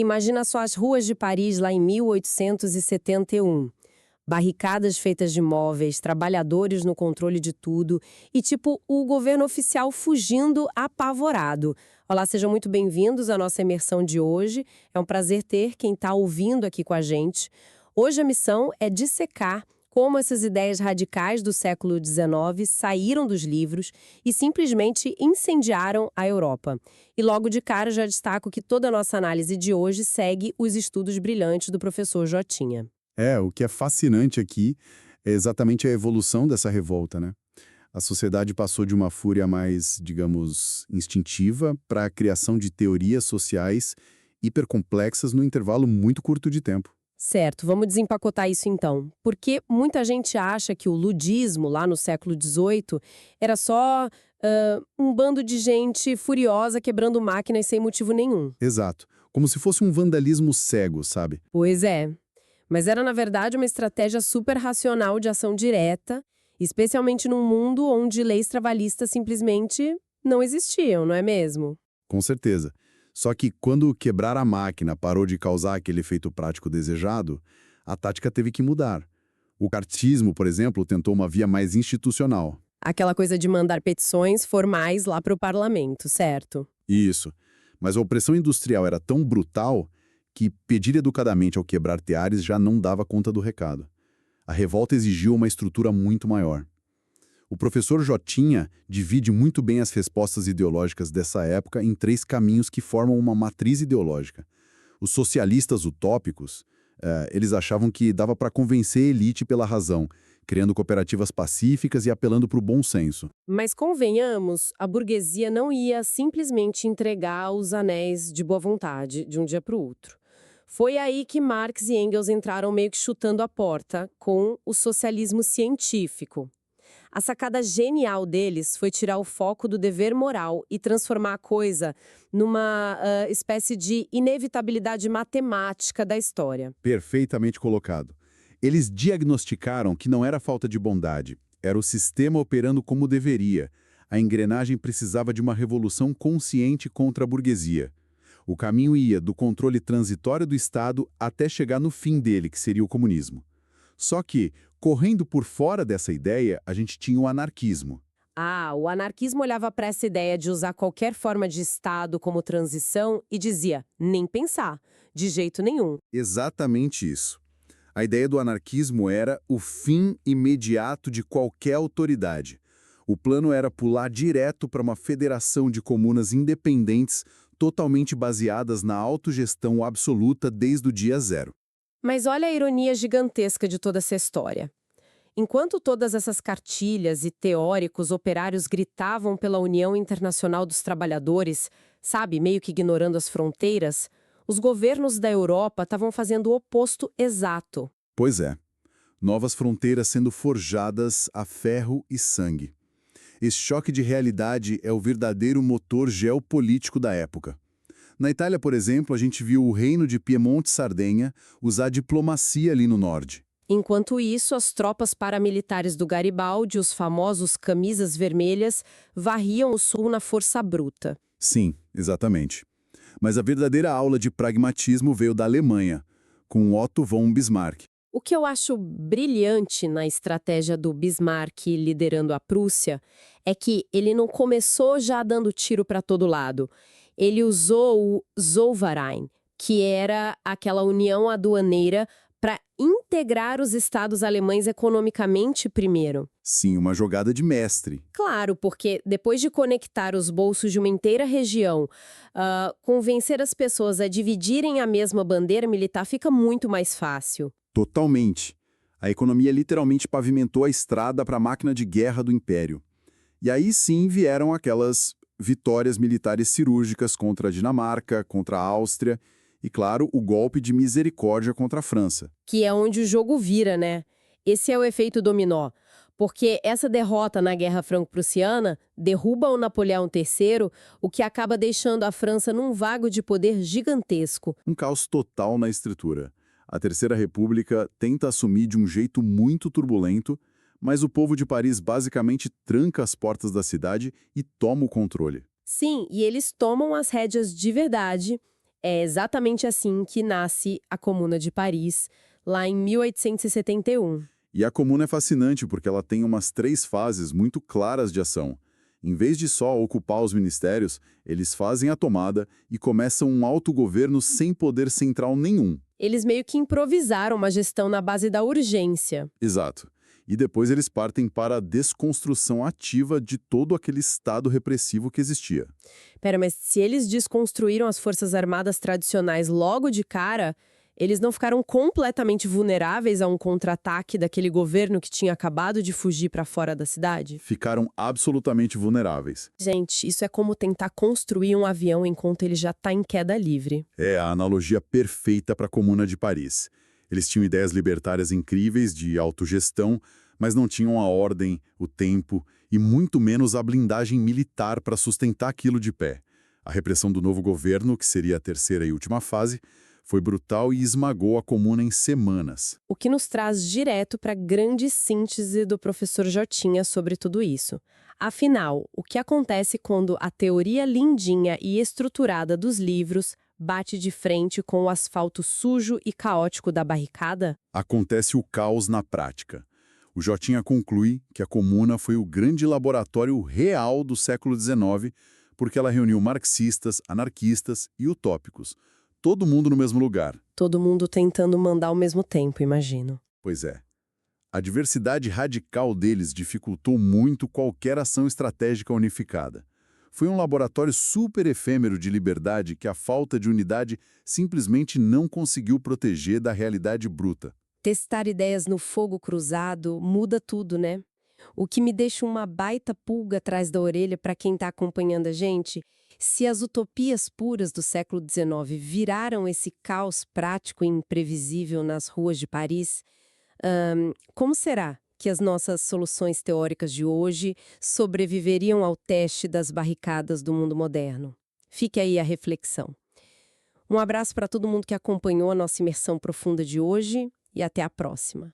Imagina só as ruas de Paris lá em 1871. Barricadas feitas de móveis, trabalhadores no controle de tudo e, tipo, o governo oficial fugindo apavorado. Olá, sejam muito bem-vindos à nossa imersão de hoje. É um prazer ter quem está ouvindo aqui com a gente. Hoje a missão é dissecar como essas ideias radicais do século XIX saíram dos livros e simplesmente incendiaram a Europa. E logo de cara já destaco que toda a nossa análise de hoje segue os estudos brilhantes do professor Jotinha. O que é fascinante aqui é exatamente a evolução dessa revolta, né? A sociedade passou de uma fúria mais, digamos, instintiva para a criação de teorias sociais hipercomplexas no intervalo muito curto de tempo. Certo, vamos desempacotar isso então. Porque muita gente acha que o ludismo, lá no século XVIII, era só um bando de gente furiosa quebrando máquinas sem motivo nenhum. Exato. Como se fosse um vandalismo cego, sabe? Pois é. Mas era, na verdade, uma estratégia super racional de ação direta, especialmente num mundo onde leis trabalhistas simplesmente não existiam, não é mesmo? Com certeza. Só que quando quebrar a máquina parou de causar aquele efeito prático desejado, a tática teve que mudar. O cartismo, por exemplo, tentou uma via mais institucional. Aquela coisa de mandar petições formais lá para o parlamento, certo? Isso. Mas a opressão industrial era tão brutal que pedir educadamente ao quebrar teares já não dava conta do recado. A revolta exigiu uma estrutura muito maior. O professor Jotinha divide muito bem as respostas ideológicas dessa época em três caminhos que formam uma matriz ideológica. Os socialistas utópicos, eles achavam que dava para convencer a elite pela razão, criando cooperativas pacíficas e apelando para o bom senso. Mas convenhamos, a burguesia não ia simplesmente entregar os anéis de boa vontade de um dia para o outro. Foi aí que Marx e Engels entraram meio que chutando a porta com o socialismo científico. A sacada genial deles foi tirar o foco do dever moral e transformar a coisa numa espécie de inevitabilidade matemática da história. Perfeitamente colocado. Eles diagnosticaram que não era falta de bondade, era o sistema operando como deveria. A engrenagem precisava de uma revolução consciente contra a burguesia. O caminho ia do controle transitório do Estado até chegar no fim dele, que seria o comunismo. Só que, correndo por fora dessa ideia, a gente tinha o anarquismo. O anarquismo olhava para essa ideia de usar qualquer forma de Estado como transição e dizia, nem pensar, de jeito nenhum. Exatamente isso. A ideia do anarquismo era o fim imediato de qualquer autoridade. O plano era pular direto para uma federação de comunas independentes, totalmente baseadas na autogestão absoluta desde o dia zero. Mas olha a ironia gigantesca de toda essa história. Enquanto todas essas cartilhas e teóricos operários gritavam pela União Internacional dos Trabalhadores, sabe, meio que ignorando as fronteiras, os governos da Europa estavam fazendo o oposto exato. Pois é, novas fronteiras sendo forjadas a ferro e sangue. Esse choque de realidade é o verdadeiro motor geopolítico da época. Na Itália, por exemplo, a gente viu o reino de Piemonte e Sardenha usar diplomacia ali no norte. Enquanto isso, as tropas paramilitares do Garibaldi, os famosos camisas vermelhas, varriam o sul na força bruta. Sim, exatamente. Mas a verdadeira aula de pragmatismo veio da Alemanha, com Otto von Bismarck. O que eu acho brilhante na estratégia do Bismarck liderando a Prússia é que ele não começou já dando tiro para todo lado. Ele usou o Zollverein, que era aquela união aduaneira para integrar os estados alemães economicamente primeiro. Sim, uma jogada de mestre. Claro, porque depois de conectar os bolsos de uma inteira região, convencer as pessoas a dividirem a mesma bandeira militar fica muito mais fácil. Totalmente. A economia literalmente pavimentou a estrada para a máquina de guerra do Império. E aí sim vieram aquelas vitórias militares cirúrgicas contra a Dinamarca, contra a Áustria e, claro, o golpe de misericórdia contra a França. Que é onde o jogo vira, né? Esse é o efeito dominó. Porque essa derrota na Guerra Franco-Prussiana derruba o Napoleão III, o que acaba deixando a França num vago de poder gigantesco. Um caos total na estrutura. A Terceira República tenta assumir de um jeito muito turbulento, mas o povo de Paris basicamente tranca as portas da cidade e toma o controle. Sim, e eles tomam as rédeas de verdade. É exatamente assim que nasce a Comuna de Paris, lá em 1871. E a Comuna é fascinante porque ela tem umas 3 fases muito claras de ação. Em vez de só ocupar os ministérios, eles fazem a tomada e começam um autogoverno sem poder central nenhum. Eles meio que improvisaram uma gestão na base da urgência. Exato. E depois eles partem para a desconstrução ativa de todo aquele Estado repressivo que existia. Pera, mas se eles desconstruíram as forças armadas tradicionais logo de cara, eles não ficaram completamente vulneráveis a um contra-ataque daquele governo que tinha acabado de fugir para fora da cidade? Ficaram absolutamente vulneráveis. Gente, isso é como tentar construir um avião enquanto ele já está em queda livre. É a analogia perfeita para a Comuna de Paris. Eles tinham ideias libertárias incríveis de autogestão, mas não tinham a ordem, o tempo e muito menos a blindagem militar para sustentar aquilo de pé. A repressão do novo governo, que seria a terceira e última fase, foi brutal e esmagou a Comuna em semanas. O que nos traz direto para a grande síntese do professor Jotinha sobre tudo isso. Afinal, o que acontece quando a teoria lindinha e estruturada dos livros bate de frente com o asfalto sujo e caótico da barricada? Acontece o caos na prática. O Jotinha conclui que a Comuna foi o grande laboratório real do século XIX, porque ela reuniu marxistas, anarquistas e utópicos. Todo mundo no mesmo lugar. Todo mundo tentando mandar ao mesmo tempo, imagino. Pois é. A diversidade radical deles dificultou muito qualquer ação estratégica unificada. Foi um laboratório super efêmero de liberdade que a falta de unidade simplesmente não conseguiu proteger da realidade bruta. Testar ideias no fogo cruzado muda tudo, né? O que me deixa uma baita pulga atrás da orelha para quem está acompanhando a gente, se as utopias puras do século XIX viraram esse caos prático e imprevisível nas ruas de Paris, como será que as nossas soluções teóricas de hoje sobreviveriam ao teste das barricadas do mundo moderno? Fique aí a reflexão. Um abraço para todo mundo que acompanhou a nossa imersão profunda de hoje e até a próxima.